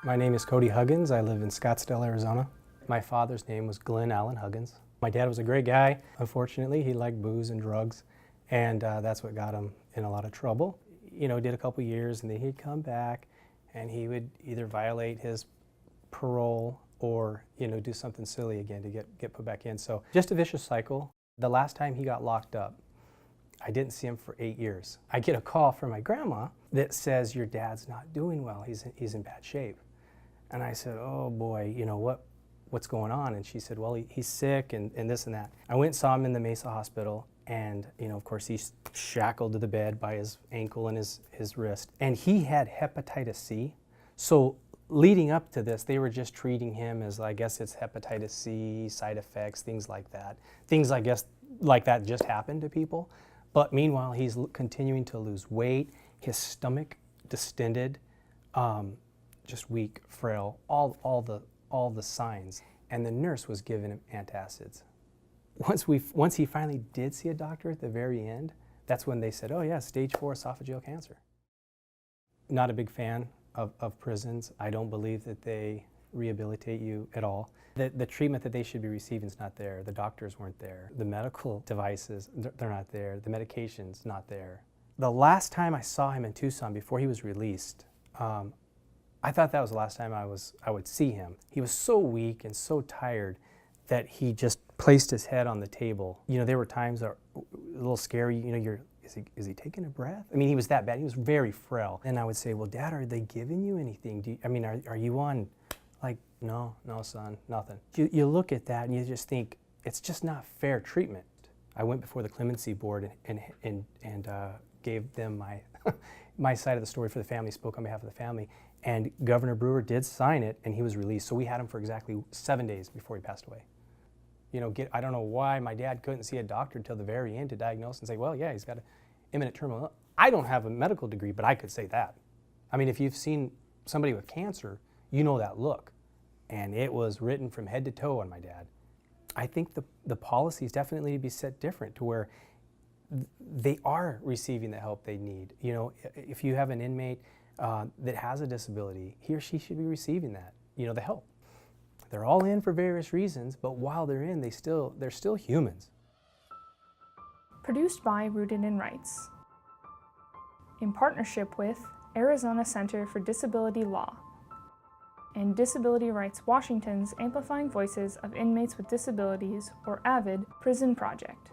My name is Cody Huggins. I live in Scottsdale, Arizona. My father's name was Glen Huggins. My dad was a great guy. Unfortunately, he liked booze and drugs, and that's what got him in a lot of trouble. You know, did a couple years, and then he'd come back, and he would either violate his parole or, you know, do something silly again to get put back in. So just a vicious cycle. The last time he got locked up, I didn't see him for 8 years. I get a call from my grandma that says, your dad's not doing well, he's in bad shape. And I said, oh boy, you know, what's going on? And she said, well, he's sick and this and that. I went and saw him in the Mesa hospital, and you know, of course, he's shackled to the bed by his ankle and his wrist. And he had hepatitis C. So leading up to this, they were just treating him as, I guess it's hepatitis C, side effects, things like that. Things, I guess, like that just happen to people. But meanwhile, he's continuing to lose weight, his stomach distended, just weak, frail, all the signs. And the nurse was giving him antacids. Once he finally did see a doctor at the very end, that's when they said, oh yeah, stage 4 esophageal cancer. Not a big fan of prisons. I don't believe that they rehabilitate you at all. The treatment that they should be receiving is not there. The doctors weren't there. The medical devices, they're not there. The medication's not there. The last time I saw him in Tucson before he was released, I thought that was the last time I would see him. He was so weak and so tired that he just placed his head on the table. You know, there were times that were a little scary. You know, is he taking a breath? I mean, he was that bad. He was very frail. And I would say, well, Dad, are they giving you anything? Are you on, like, no, son, nothing. You look at that and you just think, it's just not fair treatment. I went before the clemency board and gave them my, my side of the story for the family, spoke on behalf of the family. And Governor Brewer did sign it, and he was released. So we had him for exactly 7 days before he passed away. You know, I don't know why my dad couldn't see a doctor until the very end to diagnose and say, well, yeah, he's got an imminent terminal. I don't have a medical degree, but I could say that. I mean, if you've seen somebody with cancer, you know that look. And it was written from head to toe on my dad. I think the policies definitely need to be set different to where they are receiving the help they need. You know, if you have an inmate that has a disability, he or she should be receiving that, you know, the help. They're all in for various reasons, but while they're in, they're still humans. Produced by Rooted in Rights, in partnership with Arizona Center for Disability Law and Disability Rights Washington's Amplifying Voices of Inmates with Disabilities, or AVID, Prison Project.